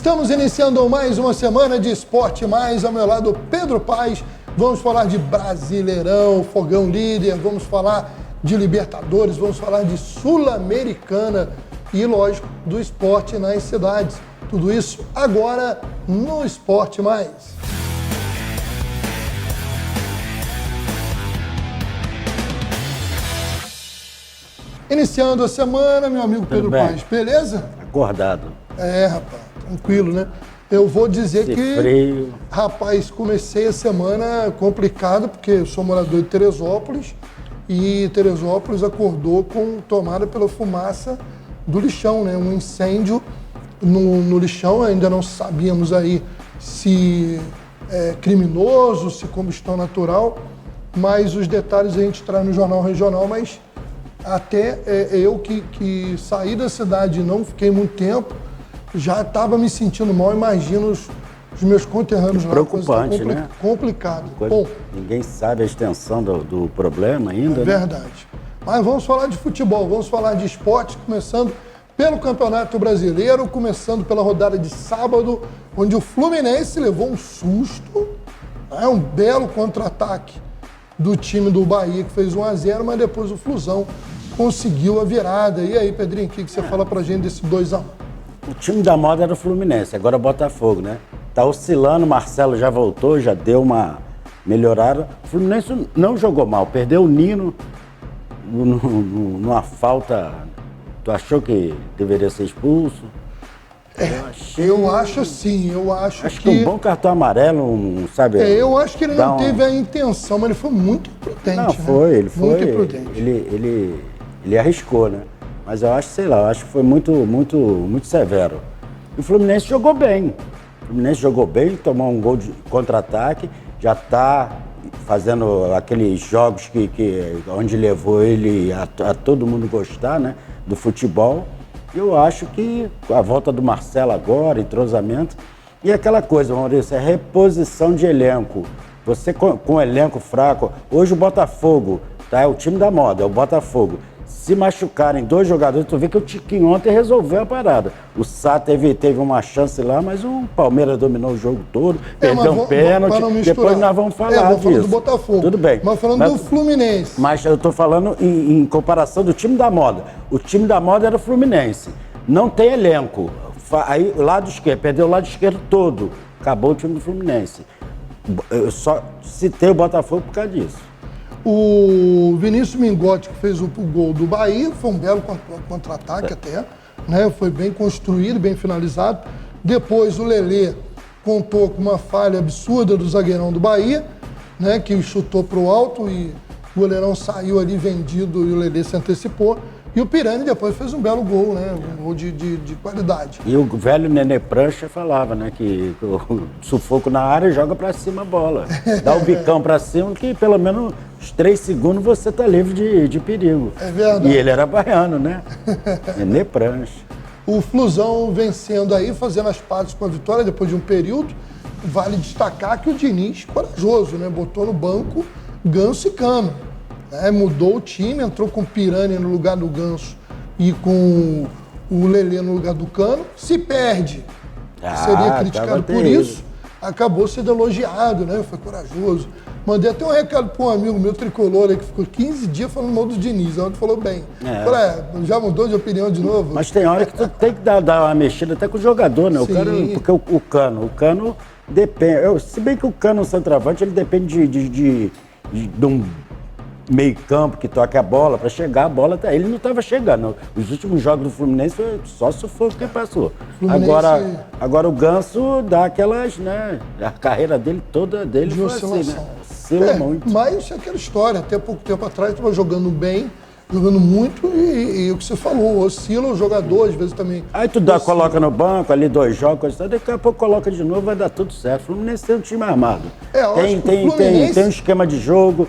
Estamos iniciando mais uma semana de Esporte Mais, ao meu lado Pedro Paes. Vamos falar de Brasileirão, Fogão Líder, vamos falar de Libertadores, vamos falar de Sul-Americana e, lógico, do esporte nas cidades. Tudo isso agora no Esporte Mais. Iniciando a semana, meu amigo Pedro Paes, beleza? Acordado. Rapaz, tranquilo, né? Eu vou dizer que, frio. Rapaz, comecei a semana complicada, porque eu sou morador de Teresópolis, e Teresópolis acordou com tomada pela fumaça do lixão, né? Um incêndio no lixão, ainda não sabíamos aí se é criminoso, se combustão natural, mas os detalhes a gente traz no Jornal Regional, mas até eu que saí da cidade e não fiquei muito tempo, já estava me sentindo mal, imagino os meus conterrâneos lá. Preocupante, né? Complicado. Bom, ninguém sabe a extensão do problema ainda, né? Verdade. Mas vamos falar de futebol, vamos falar de esporte, começando pelo Campeonato Brasileiro, começando pela rodada de sábado, onde o Fluminense levou um susto, né? Um belo contra-ataque do time do Bahia, que fez 1-0, mas depois o Flusão conseguiu a virada. E aí, Pedrinho, o que você fala pra gente desse 2-1? O time da moda era o Fluminense, agora é o Botafogo, né? Tá oscilando, o Marcelo já voltou, já deu uma melhorada. O Fluminense não jogou mal, perdeu o Nino numa falta. Tu achou que deveria ser expulso? Eu acho sim, Acho que um bom cartão amarelo, sabe? Eu acho que ele não teve a intenção, mas ele foi muito imprudente. Não, foi, né? Ele foi. Muito imprudente. Ele arriscou, né? Mas eu acho, sei lá, eu acho que foi muito severo. E o Fluminense jogou bem. Tomou um gol de contra-ataque, já está fazendo aqueles jogos onde levou ele a todo mundo gostar, né? Do futebol. Eu acho que a volta do Marcelo agora, entrosamento, e aquela coisa, Maurício, é reposição de elenco. Você com elenco fraco, hoje o Botafogo, tá? É o time da moda, é o Botafogo. Se machucarem dois jogadores, tu vê que o Tiquinho ontem resolveu a parada. O Sá teve uma chance lá, mas o Palmeiras dominou o jogo todo, perdeu um pênalti, depois nós vamos falar disso. Falando do Botafogo. Tudo bem. Mas falando do Fluminense. Mas eu tô falando em comparação do time da moda. O time da moda era o Fluminense. Não tem elenco. Aí, lado esquerdo, perdeu o lado esquerdo todo. Acabou o time do Fluminense. Eu só citei o Botafogo por causa disso. O Vinícius Mingotti, que fez o gol do Bahia, foi um belo contra-ataque até, né? Foi bem construído, bem finalizado. Depois o Lelê contou com uma falha absurda do zagueirão do Bahia, né? Que chutou para o alto e o goleirão saiu ali vendido e o Lelê se antecipou. E o Pirani depois fez um belo gol, né? Um gol de qualidade. E o velho Nenê Prancha falava, né? Que o sufoco na área joga pra cima a bola. Dá o bicão pra cima que pelo menos uns 3 segundos você tá livre de perigo. É verdade. E ele era baiano, né? Nenê Prancha. O Flusão vencendo aí, fazendo as pazes com a vitória depois de um período. Vale destacar que o Diniz, corajoso, né? Botou no banco Ganso e Cano. Mudou o time, entrou com o Pirani no lugar do Ganso e com o Lelê no lugar do Cano. Se perde, seria criticado por isso, acabou sendo elogiado, né? Foi corajoso. Mandei até um recado para um amigo meu tricolor aí, que ficou 15 dias falando mal do Diniz, ontem falou bem. Falei, já mudou de opinião de novo? Mas tem hora que tu tem que dar uma mexida até com o jogador, né? O cara, porque o Cano depende. Se bem que o Cano, o centroavante, ele depende de um meio campo que toca a bola, para chegar a bola até ele não estava chegando. Os últimos jogos do Fluminense foi só sufoco que passou. Agora o Ganso dá aquelas, né? A carreira dele toda dele foi assim, né? Oscila muito. Mas é aquela história, até pouco tempo atrás estava jogando bem, jogando muito e o que você falou, oscila o jogador, às vezes também. Aí tu coloca no banco ali 2 jogos, daqui a pouco coloca de novo, vai dar tudo certo. O Fluminense tem um time armado. Tem um esquema de jogo.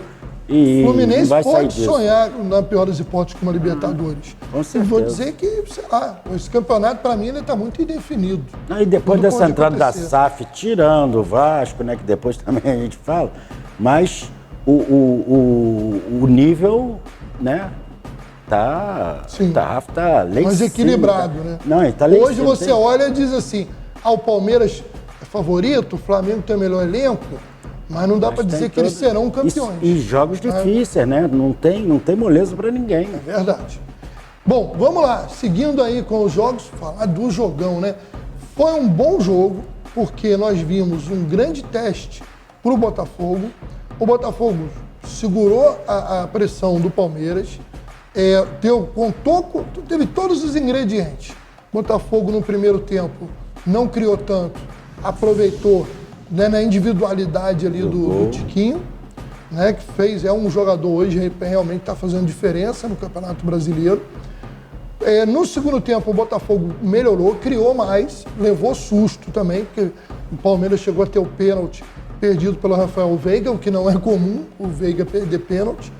E o Fluminense vai pode sonhar, na pior das hipóteses, com uma Libertadores. Com certeza. Vou dizer que, sei lá, esse campeonato, para mim, ele está muito indefinido. E depois dessa entrada da SAF, tirando o Vasco, né, que depois também a gente fala, mas o nível, né, tá lá em mais cima, equilibrado, né? Não, ele tá lá em Hoje cima, você olha e diz assim, O Palmeiras é favorito, o Flamengo tem o melhor elenco, mas não dá para dizer que eles serão campeões. E jogos difíceis, né? Não tem moleza para ninguém. É verdade. Bom, vamos lá. Seguindo aí com os jogos, falar do jogão, né? Foi um bom jogo, porque nós vimos um grande teste para o Botafogo. O Botafogo segurou a pressão do Palmeiras, teve todos os ingredientes. Botafogo no primeiro tempo não criou tanto, aproveitou, né, na individualidade ali do Tiquinho, né, que é um jogador hoje realmente está fazendo diferença no Campeonato Brasileiro. No segundo tempo o Botafogo melhorou, criou mais, levou susto também, porque o Palmeiras chegou a ter o pênalti perdido pelo Rafael Veiga, o que não é comum, o Veiga perder pênalti.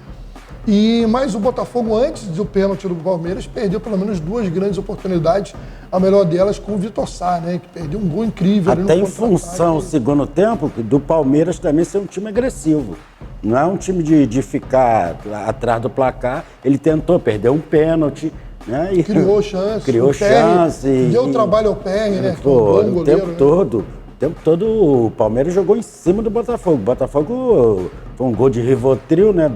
Mas o Botafogo, antes do pênalti do Palmeiras, perdeu pelo menos 2 grandes oportunidades, a melhor delas com o Vitor Sá, né, que perdeu um gol incrível. Até em função, segundo tempo, do Palmeiras também ser um time agressivo. Não é um time de ficar atrás do placar. Ele tentou perder um pênalti, né? E criou chance. Deu trabalho ao PR, né? O tempo todo o Palmeiras jogou em cima do Botafogo. O Botafogo foi um gol de Rivotril, né?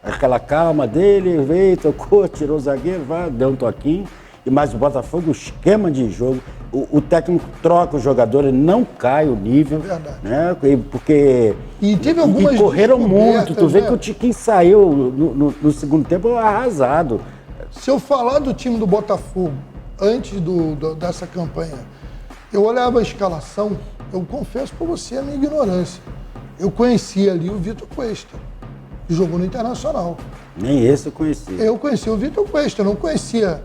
Aquela calma dele, veio, tocou, tirou o zagueiro, deu um toquinho. Mas o Botafogo, o esquema de jogo, o técnico troca o jogador, ele não cai o nível. Verdade. Né? Porque. E teve algumas e correram muito. Tu vê, né? que o Tiquinho saiu no segundo tempo arrasado. Se eu falar do time do Botafogo antes dessa campanha, eu olhava a escalação, eu confesso para você a minha ignorância. Eu conhecia ali o Vitor Cuesta, que jogou no Internacional. Nem esse eu conhecia. Eu conhecia o Vitor Cuesta, eu não conhecia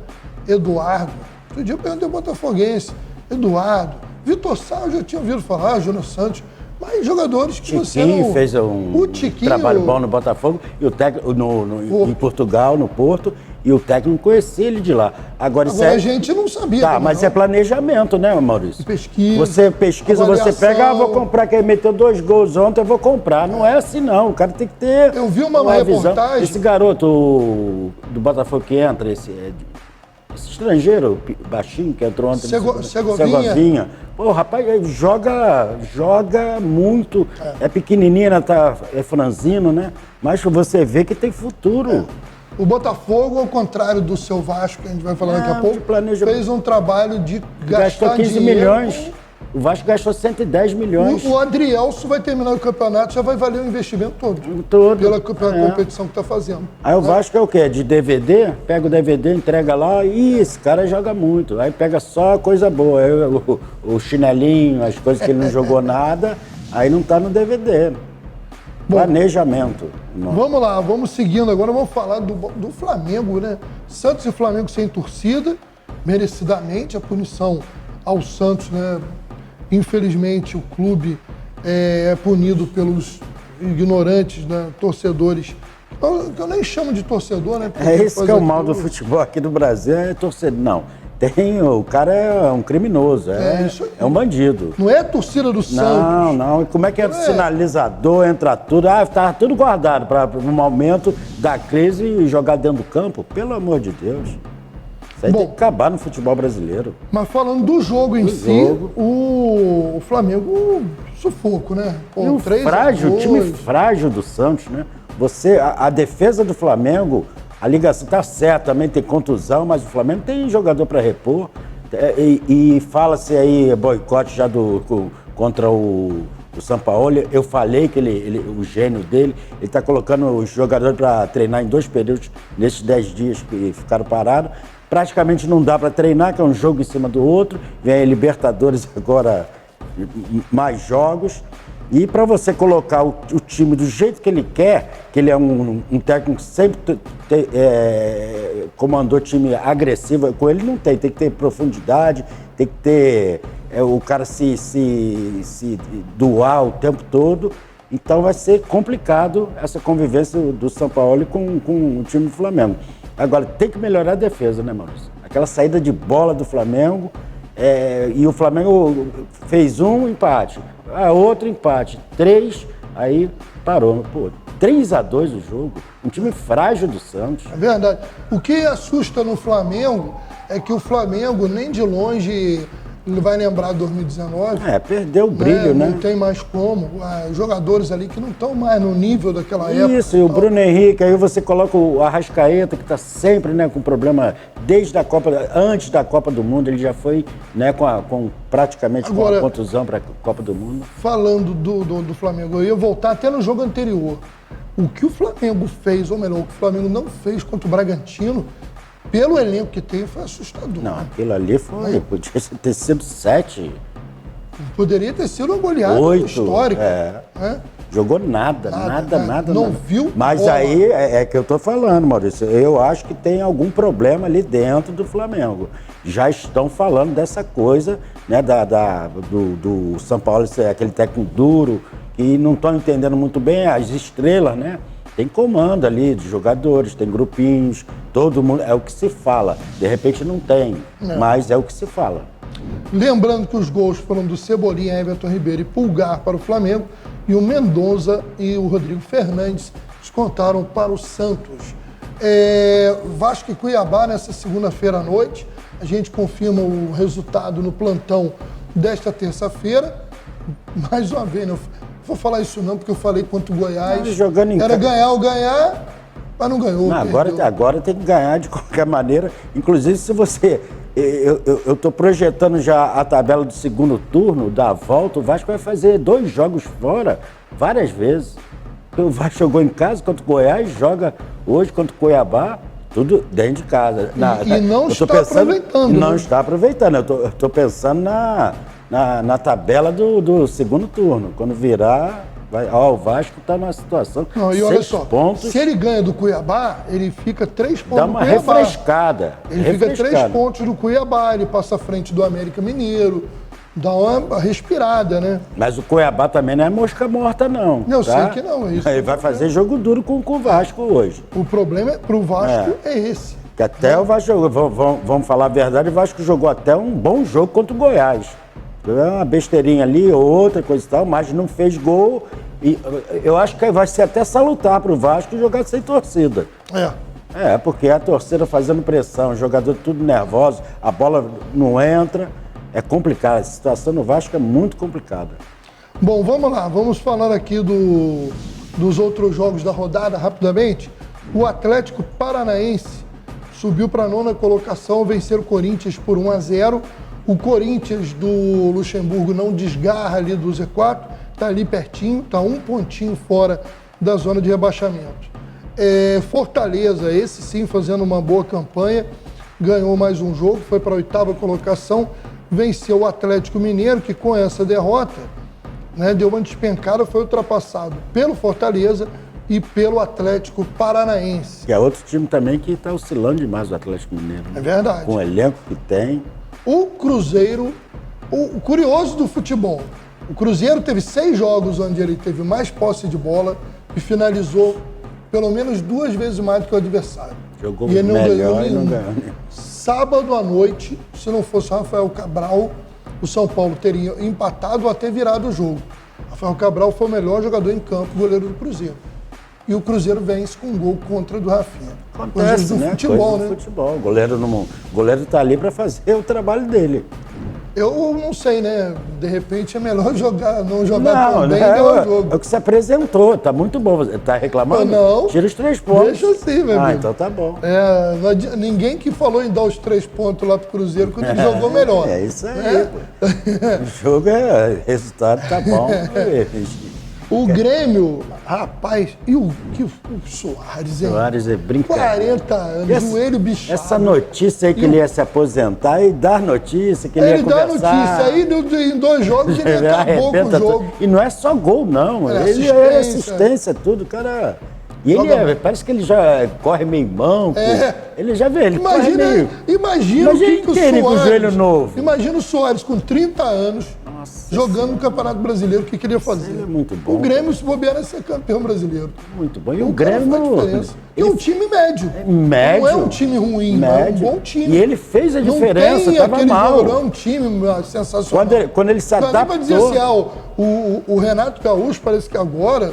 Eduardo. Outro dia eu perguntei ao botafoguense, Eduardo, Vitor Sá, eu já tinha ouvido falar, Júnior Santos, mas jogadores que Tiquinho você não... fez um trabalho bom no Botafogo, e o técnico em Portugal, no Porto, e o técnico conhecia ele de lá. Agora a gente não sabia. Tá, mas é planejamento, né, Maurício? Pesquisa. Você pesquisa, você pega, vou comprar, quem meteu 2 gols ontem, eu vou comprar. Não é assim, não. O cara tem que ter. Eu vi uma reportagem. Esse garoto do Botafogo que entra, esse estrangeiro baixinho que entrou ontem. Segovinha. Pô, o rapaz joga muito. É pequenininho, é franzino, né? Mas você vê que tem futuro. O Botafogo, ao contrário do seu Vasco, que a gente vai falar daqui a pouco, fez um trabalho de gastar 15 milhões. O Vasco gastou 110 milhões. O Adrielso vai terminar o campeonato, já vai valer o investimento todo. Pela competição que está fazendo. Aí o Vasco é o quê? De DVD? Pega o DVD, entrega lá, e esse cara joga muito. Aí pega só coisa boa. Aí o chinelinho, as coisas que ele não jogou nada, aí não está no DVD. Bom, planejamento. Vamos lá, vamos seguindo agora, vamos falar do Flamengo, né? Santos e Flamengo sem torcida, merecidamente a punição ao Santos, né? Infelizmente o clube é punido pelos ignorantes, né? Torcedores, que eu nem chamo de torcedor, né? Esse que é o mal do futebol aqui do Brasil, é torcedor. Não. O cara é um criminoso, é um bandido. Não é a torcida do Santos. Não. E como é que é sinalizador, entra tudo? Estava tudo guardado para um momento da crise e jogar dentro do campo? Pelo amor de Deus. Isso aí tem que acabar no futebol brasileiro. Mas falando do jogo em si, o Flamengo sufoco, né? Pô, e o time frágil do Santos, né? A defesa do Flamengo... A ligação está certa, também tem contusão, mas o Flamengo tem jogador para repor. E fala-se aí boicote já contra o Sampaoli. Eu falei que o gênio dele, ele está colocando os jogadores para treinar em 2 períodos nesses 10 dias que ficaram parados. Praticamente não dá para treinar, que é um jogo em cima do outro. Vem a Libertadores agora, mais jogos. E para você colocar o time do jeito que ele quer, que ele é um técnico que sempre comandou time agressivo, com ele não tem que ter profundidade, tem que ter o cara se doar o tempo todo. Então vai ser complicado essa convivência do São Paulo com o time do Flamengo. Agora, tem que melhorar a defesa, né, Maurício? Aquela saída de bola do Flamengo, e o Flamengo fez um empate. Outro empate, 3, aí parou. Pô, 3-2 o jogo, um time frágil do Santos. É verdade. O que assusta no Flamengo é que o Flamengo nem de longe Ele vai lembrar 2019. Perdeu o brilho, né? Não tem mais como. Jogadores ali que não estão mais no nível daquela época. Isso, e o Bruno Henrique, aí você coloca o Arrascaeta, que está sempre, né, com problema desde a Copa, antes da Copa do Mundo, ele já foi, né, praticamente com a contusão para a Copa do Mundo. Falando do Flamengo, eu ia voltar até no jogo anterior. O que o Flamengo fez, ou melhor, o que o Flamengo não fez contra o Bragantino, pelo elenco que tem, foi assustador. Não, aquilo ali podia ter sido 7. Poderia ter sido uma goleada 8, histórica. Jogou nada. Não viu. Mas bola. Aí é que eu tô falando, Maurício. Eu acho que tem algum problema ali dentro do Flamengo. Já estão falando dessa coisa, né, do São Paulo ser aquele técnico duro, que não estão entendendo muito bem as estrelas, né? Tem comando ali de jogadores, tem grupinhos, todo mundo, é o que se fala. De repente não tem, mas é o que se fala. Lembrando que os gols foram do Cebolinha, Everton Ribeiro e Pulgar para o Flamengo, e o Mendonça e o Rodrigo Fernandes descontaram para o Santos. Vasco e Cuiabá nessa segunda-feira à noite. A gente confirma o resultado no plantão desta terça-feira. Mais uma vez, não vou falar isso não, porque eu falei contra o Goiás. Era ganhar ou ganhar, mas não ganhou. Agora tem que ganhar de qualquer maneira. Inclusive, se você... Eu estou projetando já a tabela do segundo turno, da volta. O Vasco vai fazer 2 jogos fora, várias vezes. O Vasco jogou em casa contra o Goiás, joga hoje contra o Cuiabá, tudo dentro de casa. E não está aproveitando. Não está aproveitando. Eu estou pensando na tabela do segundo turno. Quando virar... o Vasco está numa situação. Não, e olha só, se ele ganha do Cuiabá, ele fica 3 pontos do Cuiabá. Dá uma refrescada. Ele fica 3 pontos do Cuiabá, ele passa à frente do América Mineiro, dá uma respirada, né? Mas o Cuiabá também não é mosca morta, não. Não, sei que não, é isso. Ele vai fazer jogo duro com o Vasco hoje. O problema pro Vasco é esse. Que até o Vasco, vamos falar a verdade, o Vasco jogou até um bom jogo contra o Goiás. Uma besteirinha ali, outra coisa e tal, mas não fez gol. E eu acho que vai ser até salutar para o Vasco jogar sem torcida. Porque a torcida fazendo pressão, os jogadores tudo nervosos, a bola não entra. É complicado, a situação no Vasco é muito complicada. Bom, vamos lá, vamos falar aqui dos outros jogos da rodada rapidamente. O Atlético Paranaense subiu para a 9ª colocação, venceu o Corinthians por 1-0. O Corinthians do Luxemburgo não desgarra ali do Z4, está ali pertinho, está 1 pontinho fora da zona de rebaixamento. Fortaleza, esse sim fazendo uma boa campanha, ganhou mais um jogo, foi para a 8ª colocação, venceu o Atlético Mineiro, que com essa derrota, né, deu uma despencada, foi ultrapassado pelo Fortaleza e pelo Atlético Paranaense. Que é outro time também que está oscilando demais, o Atlético Mineiro. Né? É verdade. Com o elenco que tem. O Cruzeiro, o curioso do futebol, o Cruzeiro teve 6 jogos onde ele teve mais posse de bola e finalizou pelo menos 2 vezes mais do que o adversário. Jogou e melhor e não ganhou. Sábado à noite, se não fosse o Rafael Cabral, o São Paulo teria empatado ou até virado o jogo. Rafael Cabral foi o melhor jogador em campo, goleiro do Cruzeiro. E o Cruzeiro vence com um gol contra do Rafinha. Acontece, né? Futebol, né? Futebol. O goleiro tá ali para fazer o trabalho dele. Eu não sei, né? De repente é melhor não jogar tão bem e ganhar o jogo. É o que se apresentou, tá muito bom. Tá reclamando? Não. Tira os 3 pontos. Deixa assim, meu amigo. Então tá bom. Ninguém que falou em dar os 3 pontos lá pro Cruzeiro quando ele jogou melhor. É isso aí. O jogo resultado tá bom. O Grêmio, rapaz, e o Soares, hein? Soares é brincadeira. 40 anos, joelho bichado. Essa notícia aí que ele ia se aposentar e dar notícia que ele ia conversar. Ele dá notícia, aí em 2 jogos ele acabou com o jogo. E não é só gol, não. Ele é assistência, tudo, cara... E ele parece que ele já corre meio manco. Ele já vê, ele corre meio... Imagina o que o Soares... com o joelho novo. Imagina o Soares com 30 anos, jogando no Campeonato Brasileiro, o que ele ia fazer? Ele é muito bom. O Grêmio, se bobear, é ser campeão brasileiro. Muito bom. E o Grêmio... É um time médio. Médio. Não é um time ruim, médio. É um bom time. E ele fez a diferença, estava mal. Não é um time sensacional. Quando ele se adaptou... Para dizer assim, o Renato Gaúcho parece que agora...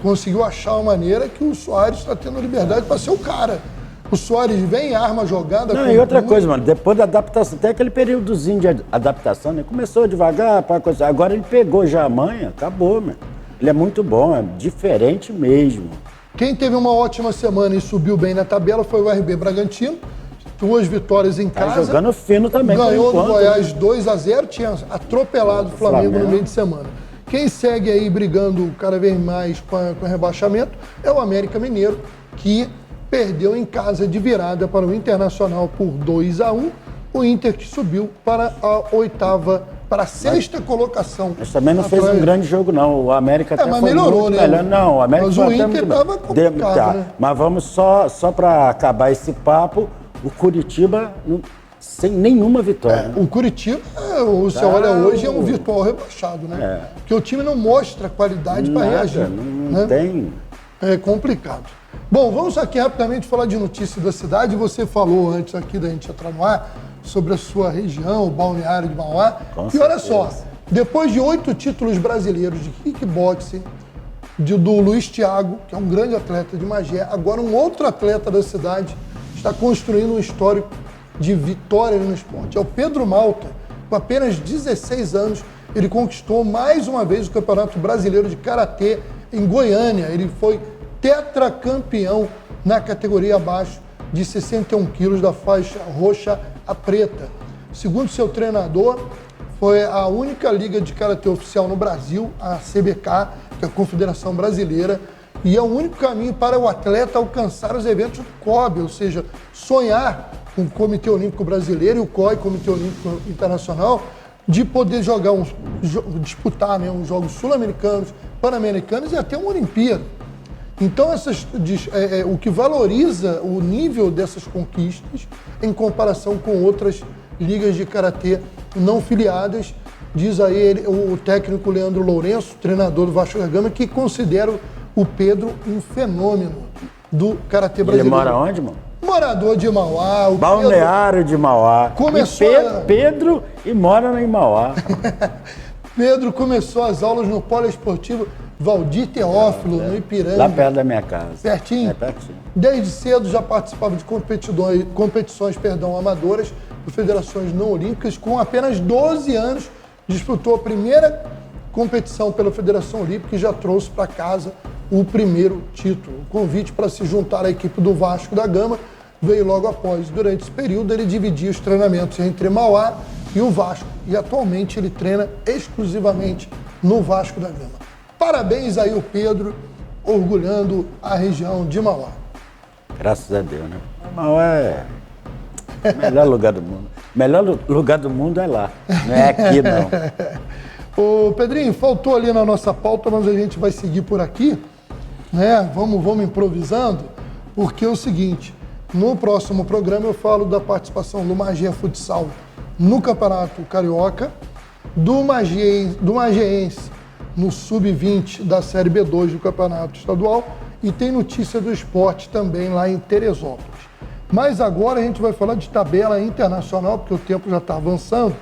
conseguiu achar uma maneira que o Soares está tendo liberdade para ser o cara. O Suárez vem, arma jogada. Não, e outra coisa, mano, depois da adaptação, tem aquele períodozinho de adaptação, né? Começou devagar, agora ele pegou já a manha, acabou, mano. Ele é muito bom, é diferente mesmo. Quem teve uma ótima semana e subiu bem na tabela foi o RB Bragantino. 2 vitórias em casa. Tá jogando fino também. Ganhou do Goiás 2-0, tinha atropelado o Flamengo no meio de semana. Quem segue aí brigando cada vez mais com rebaixamento é o América Mineiro, que perdeu em casa de virada para o Internacional por 2-1. O Inter que subiu para a sexta colocação. Mas também não fez um grande jogo, não. O América até mas foi melhorou, muito né? melhor. Não, o América mas foi o até Inter muito estava complicado, né? Mas vamos só para acabar esse papo, o Curitiba sem nenhuma vitória. O Curitiba, você olha hoje, é um virtual rebaixado, né? Porque o time não mostra qualidade para reagir. Não tem. É complicado. Bom, vamos aqui rapidamente falar de notícia da cidade. Você falou antes aqui da gente entrar no ar sobre a sua região, o balneário de Mauá. E olha só, depois de 8 títulos brasileiros de kickboxing, do Luiz Thiago, que é um grande atleta de Magé, agora um outro atleta da cidade está construindo um histórico de vitória no esporte. É o Pedro Malta, com apenas 16 anos, ele conquistou mais uma vez o Campeonato Brasileiro de Karatê em Goiânia. Ele foi tetracampeão na categoria abaixo de 61 quilos da faixa roxa a preta. Segundo seu treinador, foi a única liga de karatê oficial no Brasil, a CBK, que é a Confederação Brasileira, e é o único caminho para o atleta alcançar os eventos do COB, ou seja, sonhar com o Comitê Olímpico Brasileiro e o COI, Comitê Olímpico Internacional, de poder disputar uns Jogos Sul-Americanos, Pan-Americanos e até uma Olimpíada. Então, o que valoriza o nível dessas conquistas em comparação com outras ligas de karatê não filiadas, diz aí o técnico Leandro Lourenço, treinador do Vasco da Gama, que considera o Pedro um fenômeno do karatê brasileiro. Ele mora onde, mano? Morador de Mauá. O Balneário de Mauá. Começou Pedro e mora em Mauá. Pedro começou as aulas no Poliesportivo Valdir Teófilo, no Ipiranga. Lá perto da minha casa. Pertinho? É pertinho. Desde cedo já participava de competições amadoras por federações não olímpicas. Com apenas 12 anos, disputou a primeira competição pela Federação Olímpica e já trouxe para casa o primeiro título. O convite para se juntar à equipe do Vasco da Gama veio logo após. Durante esse período, ele dividia os treinamentos entre Mauá e o Vasco. E atualmente ele treina exclusivamente no Vasco da Gama. Parabéns aí o Pedro, orgulhando a região de Mauá. Graças a Deus, né? Mauá é o melhor lugar do mundo. O melhor lugar do mundo é lá, não é aqui não. Ô Pedrinho, faltou ali na nossa pauta, mas a gente vai seguir por aqui, né? Vamos improvisando, porque é o seguinte, no próximo programa eu falo da participação do Magé Futsal no Campeonato Carioca, do Magiense no Sub-20 da Série B2 do Campeonato Estadual e tem notícia do esporte também lá em Teresópolis. Mas agora a gente vai falar de tabela internacional, porque o tempo já está avançando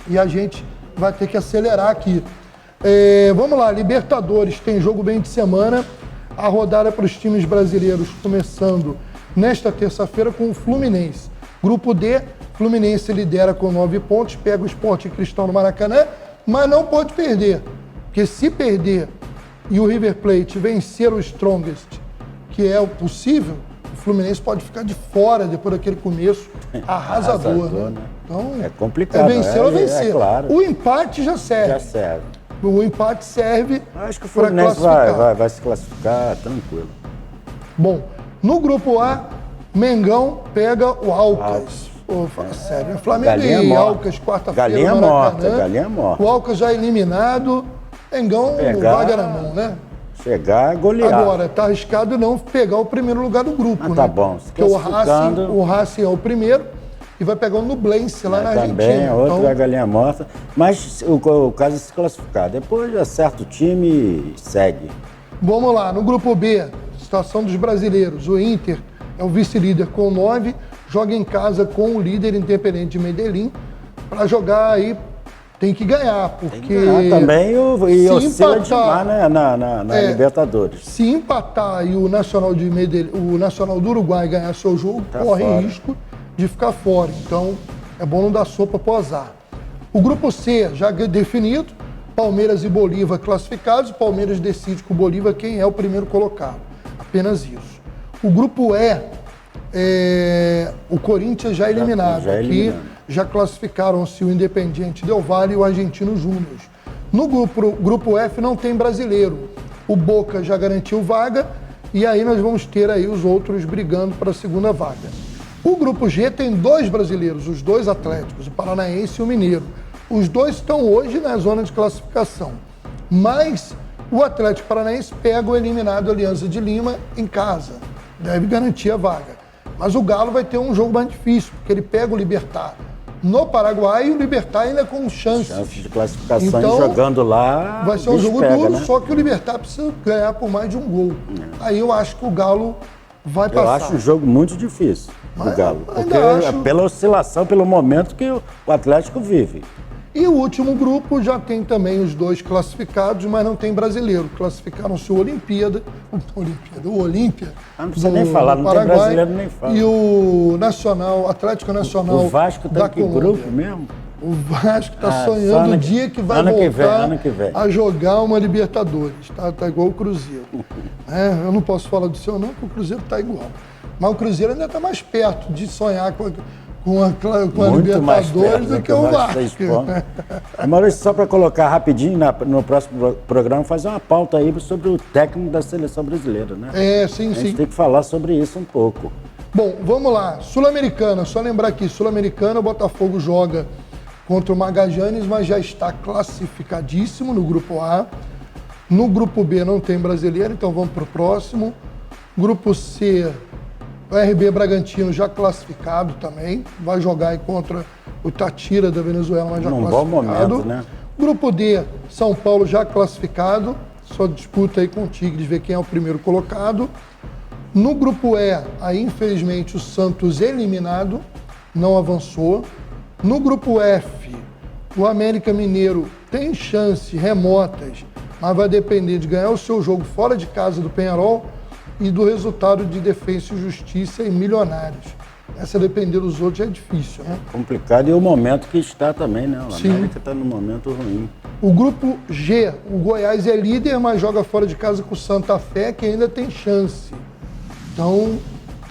e a gente vai ter que acelerar aqui. Vamos lá, Libertadores, tem jogo bem de semana, a rodada para os times brasileiros começando nesta terça-feira com o Fluminense. Grupo D, Fluminense lidera com 9 pontos, pega o Sport Cristal no Maracanã, mas não pode perder, porque se perder e o River Plate vencer o Strongest, que é o possível, o Fluminense pode ficar de fora depois daquele começo arrasador, né? Então, é complicado. É vencer ou vencer. É claro. O empate já serve. Já serve. O empate serve. Acho que o Fluminense vai se classificar tranquilo. Bom, no grupo A, Mengão pega o Alcas. Fala sério, Flamengo e Alcas, quarta-feira. Galinha morta, galinha morta. O Alcas já eliminado, Mengão vaga na mão, né? Chegar, golear. Agora, tá arriscado não pegar o primeiro lugar do grupo, né? Tá bom. Porque o Racing é o primeiro e vai pegar o Nublense lá na Argentina. Também, outro é galinha morta. Mas o caso é se classificar. Depois acerta o time e segue. Vamos lá, no grupo B, situação dos brasileiros. O Inter é o vice-líder com 9, joga em casa com o líder Independente de Medellín para jogar aí tem que ganhar, porque... Tem que ganhar também e oscila demais, né, na Libertadores. Se empatar e o Nacional do Uruguai ganhar seu jogo, corre risco de ficar fora. Então, é bom não dar sopa pro azar. O grupo C, já definido, Palmeiras e Bolívar classificados, o Palmeiras decide com o Bolívar quem é o primeiro colocado. Apenas isso. O grupo E, o Corinthians já eliminado. Aqui já classificaram-se o Independiente Del Valle e o Argentino Júnior. No grupo F não tem brasileiro. O Boca já garantiu vaga e aí nós vamos ter aí os outros brigando para a segunda vaga. O grupo G tem 2 brasileiros, os 2 atléticos, o Paranaense e o Mineiro. Os 2 estão hoje na zona de classificação, mas o Atlético Paranaense pega o eliminado Aliança de Lima em casa, deve garantir a vaga. Mas o Galo vai ter um jogo mais difícil, porque ele pega o Libertad no Paraguai e o Libertad ainda com chance de classificação, então, jogando lá. Vai ser um jogo duro, né? Só que o Libertad precisa ganhar por mais de um gol. Aí eu acho que o Galo vai passar. Eu acho um jogo muito difícil do Galo, porque pela oscilação, pelo momento que o Atlético vive. E o último grupo já tem também os 2 classificados, mas não tem brasileiro. Classificaram-se o Olímpia. Não precisa nem falar, não tem brasileiro nem fala. E o Atlético Nacional. O Vasco tá que grupo mesmo? O Vasco está sonhando o dia que vai voltar a jogar uma Libertadores. Tá igual o Cruzeiro. Eu não posso falar do seu não, porque o Cruzeiro está igual. Mas o Cruzeiro ainda está mais perto de sonhar com a Libertadores do que o Vasco. Maurício, só para colocar rapidinho no próximo programa, fazer uma pauta aí sobre o técnico da seleção brasileira, né? Sim. A gente tem que falar sobre isso um pouco. Bom, vamos lá. Sul-Americana, só lembrar aqui, Sul-Americana, o Botafogo joga contra o Magallanes, mas já está classificadíssimo no grupo A. No grupo B não tem brasileiro, então vamos para o próximo. Grupo C, o RB Bragantino já classificado também, vai jogar aí contra o Tátira da Venezuela, mas já classificado. Num bom momento, né? Grupo D, São Paulo já classificado, só disputa aí com o Tigres, ver quem é o primeiro colocado. No grupo E, aí infelizmente o Santos eliminado, não avançou. No grupo F, o América Mineiro tem chance remotas, mas vai depender de ganhar o seu jogo fora de casa do Peñarol e do resultado de Defensa e Justiça e Milionários. Essa depender dos outros é difícil, né? Complicado e o momento que está também, né? O América está num momento ruim. O grupo G, o Goiás é líder, mas joga fora de casa com o Santa Fé, que ainda tem chance. Então,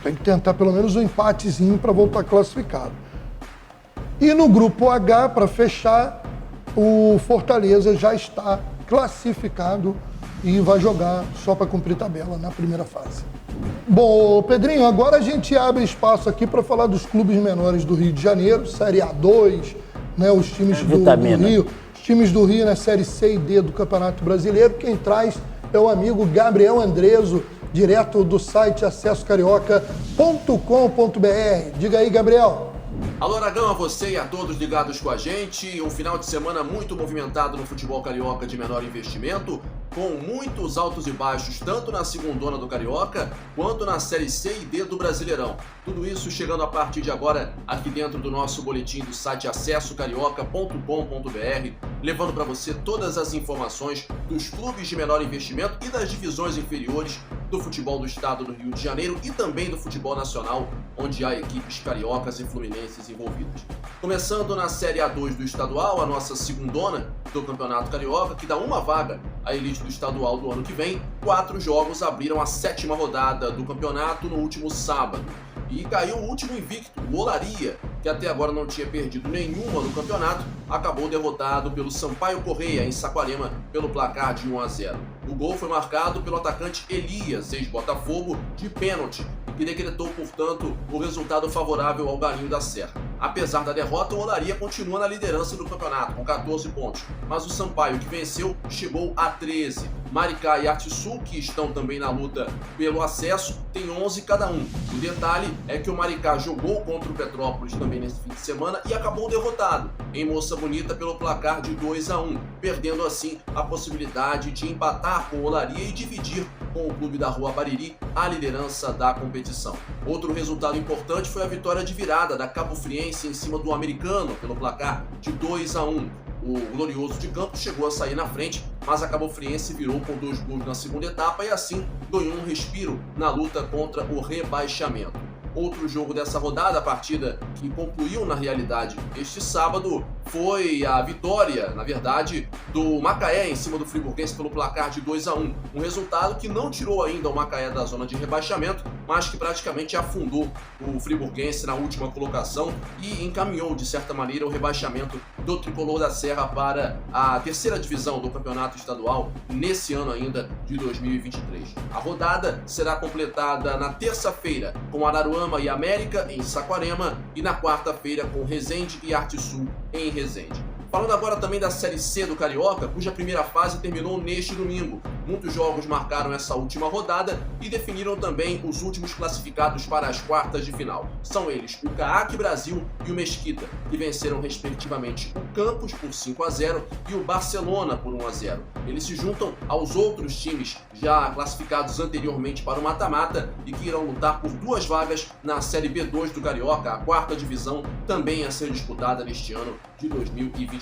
tem que tentar pelo menos um empatezinho para voltar classificado. E no grupo H, para fechar, o Fortaleza já está classificado e vai jogar só para cumprir tabela na primeira fase. Bom, Pedrinho, agora a gente abre espaço aqui para falar dos clubes menores do Rio de Janeiro, Série A2, né, os times do Rio. Os times do Rio na Série C e D do Campeonato Brasileiro. Quem traz é o amigo Gabriel Andreso, direto do site acessocarioca.com.br. Diga aí, Gabriel. Alô, Aragão, a você e a todos ligados com a gente. Um final de semana muito movimentado no futebol carioca de menor investimento, com muitos altos e baixos, tanto na segundona do Carioca, quanto na Série C e D do Brasileirão. Tudo isso chegando a partir de agora aqui dentro do nosso boletim do site acessocarioca.com.br, levando para você todas as informações dos clubes de menor investimento e das divisões inferiores do futebol do estado do Rio de Janeiro e também do futebol nacional, onde há equipes cariocas e fluminenses envolvidas. Começando na Série A2 do estadual, a nossa segundona do Campeonato Carioca, que dá uma vaga à elite do estadual do ano que vem. 4 jogos abriram a 7ª rodada do campeonato no último sábado. E caiu o último invicto, o Olaria, que até agora não tinha perdido nenhuma no campeonato, acabou derrotado pelo Sampaio Corrêa, em Saquarema, pelo placar de 1-0. O gol foi marcado pelo atacante Elias, ex-Botafogo, de pênalti, que decretou, portanto, o resultado favorável ao Galinho da Serra. Apesar da derrota, o Olaria continua na liderança do campeonato, com 14 pontos, mas o Sampaio, que venceu, chegou a 13. Maricá e Arte-Sul, que estão também na luta pelo acesso, tem 11 cada um. O detalhe é que o Maricá jogou contra o Petrópolis também nesse fim de semana e acabou derrotado em Moça Bonita pelo placar de 2-1, perdendo assim a possibilidade de empatar com o Olaria e dividir com o clube da Rua Bariri a liderança da competição. Outro resultado importante foi a vitória de virada da Cabo Friense em cima do Americano pelo placar de 2-1. O glorioso de Campos chegou a sair na frente, mas a Cabo Friense virou por 2 gols na segunda etapa e assim ganhou um respiro na luta contra o rebaixamento. Outro jogo dessa rodada, a partida que concluiu na realidade este sábado, foi a vitória, na verdade, do Macaé em cima do Friburguense pelo placar de 2-1. Um resultado que não tirou ainda o Macaé da zona de rebaixamento, mas que praticamente afundou o Friburguense na última colocação e encaminhou, de certa maneira, o rebaixamento do Tricolor da Serra para a terceira divisão do campeonato estadual nesse ano ainda de 2023. A rodada será completada na terça-feira com Araruama e América em Saquarema e na quarta-feira com Resende e Arte Sul em Resende. Falando agora também da Série C do Carioca, cuja primeira fase terminou neste domingo. Muitos jogos marcaram essa última rodada e definiram também os últimos classificados para as quartas de final. São eles o CAAC Brasil e o Mesquita, que venceram respectivamente o Campos por 5-0 e o Barcelona por 1-0. Eles se juntam aos outros times já classificados anteriormente para o mata-mata e que irão lutar por 2 vagas na Série B2 do Carioca, a quarta divisão, também a ser disputada neste ano de 2023.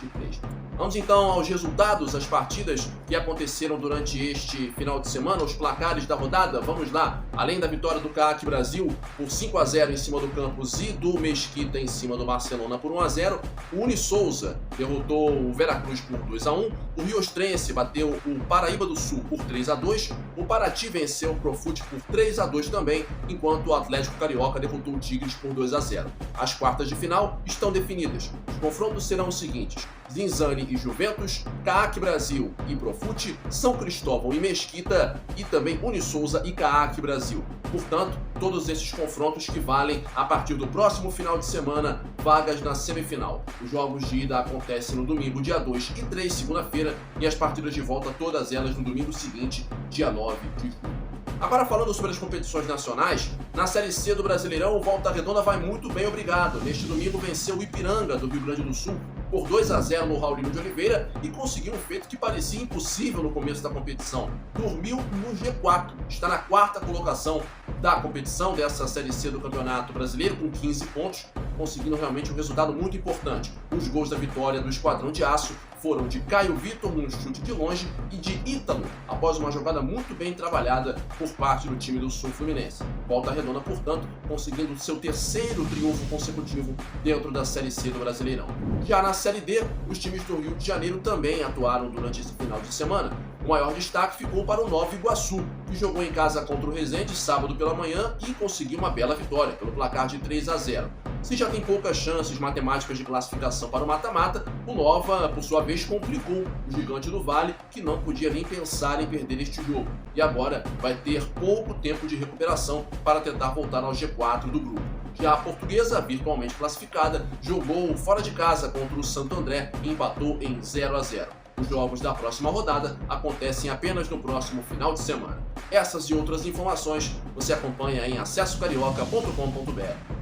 Vamos então aos resultados, as partidas que aconteceram durante este final de semana, os placares da rodada. Vamos lá, além da vitória do CAAC Brasil por 5-0 em cima do Campos e do Mesquita em cima do Barcelona por 1-0, o Unisouza derrotou o Veracruz por 2-1, o Riostrense bateu o Paraíba do Sul por 3-2, o Paraty venceu o Profute por 3-2 também, enquanto o Atlético Carioca derrotou o Tigres por 2-0. As quartas de final estão definidas. Os confrontos serão os seguintes: Zinzane e Juventus, CAAC Brasil e Profute, São Cristóvão e Mesquita e também Unisouza e CAAC Brasil. Portanto, todos esses confrontos que valem, a partir do próximo final de semana, vagas na semifinal. Os jogos de ida acontecem no domingo, dia 2 e 3, segunda-feira, e as partidas de volta, todas elas no domingo seguinte, dia 9 de julho. Agora falando sobre as competições nacionais, na Série C do Brasileirão, o Volta Redonda vai muito bem, obrigado. Neste domingo venceu o Ipiranga, do Rio Grande do Sul, por 2-0 no Raulino de Oliveira e conseguiu um feito que parecia impossível no começo da competição. Dormiu no G4, está na 4ª colocação da competição dessa Série C do Campeonato Brasileiro, com 15 pontos, conseguindo realmente um resultado muito importante. Os gols da vitória do Esquadrão de Aço foram de Caio Vitor num chute de longe e de Ítalo, após uma jogada muito bem trabalhada por parte do time do Sul Fluminense. Volta Redonda, portanto, conseguindo seu terceiro triunfo consecutivo dentro da Série C do Brasileirão. Já na Série D, os times do Rio de Janeiro também atuaram durante esse final de semana. O maior destaque ficou para o Nova Iguaçu, que jogou em casa contra o Resende sábado pela manhã e conseguiu uma bela vitória, pelo placar de 3-0. Se já tem poucas chances matemáticas de classificação para o mata-mata, o Nova, por sua vez, complicou o Gigante do Vale, que não podia nem pensar em perder este jogo. E agora vai ter pouco tempo de recuperação para tentar voltar ao G4 do grupo. Já a Portuguesa, virtualmente classificada, jogou fora de casa contra o Santo André e empatou em 0-0. Os jogos da próxima rodada acontecem apenas no próximo final de semana. Essas e outras informações você acompanha em acessocarioca.com.br.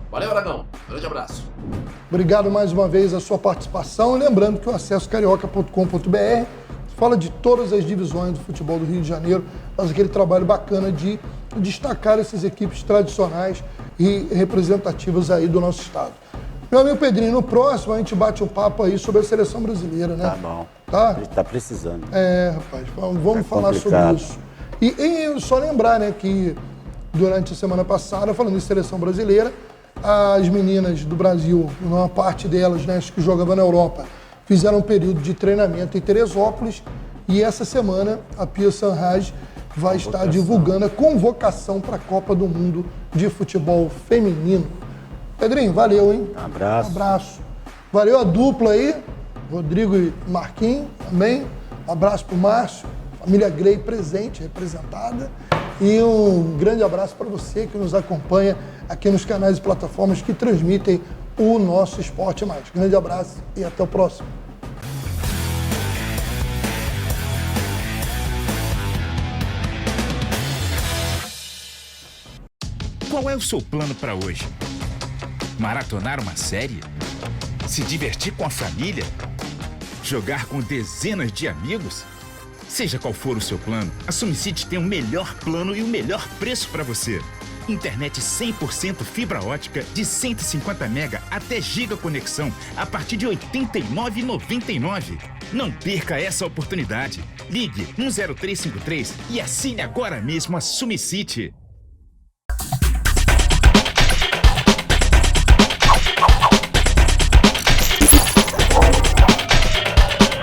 Valeu, Aragão. Grande abraço. Obrigado mais uma vez a sua participação. Lembrando que o acessocarioca.com.br fala de todas as divisões do futebol do Rio de Janeiro, faz aquele trabalho bacana de destacar essas equipes tradicionais e representativas aí do nosso estado. Meu amigo Pedrinho, no próximo a gente bate um papo aí sobre a seleção brasileira, né? Tá bom. Tá? A gente tá precisando. Rapaz, vamos falar sobre isso. E só lembrar, né, que durante a semana passada, falando em seleção brasileira, as meninas do Brasil, uma parte delas, né, que jogavam na Europa, fizeram um período de treinamento em Teresópolis e essa semana a Pia Sanraj vai estar divulgando a convocação para a Copa do Mundo de Futebol Feminino. Pedrinho, valeu, hein? Um abraço. Um abraço. Valeu a dupla aí, Rodrigo e Marquinhos também. Um abraço pro Márcio, família Grey presente, representada. E um grande abraço para você que nos acompanha aqui nos canais e plataformas que transmitem o nosso Esporte Mais. Grande abraço e até o próximo. Qual é o seu plano para hoje? Maratonar uma série? Se divertir com a família? Jogar com dezenas de amigos? Seja qual for o seu plano, a SumCity tem o melhor plano e o melhor preço para você. Internet 100% fibra ótica de 150 mega até giga conexão a partir de R$ 89,99. Não perca essa oportunidade. Ligue 10353 e assine agora mesmo a Sumicity.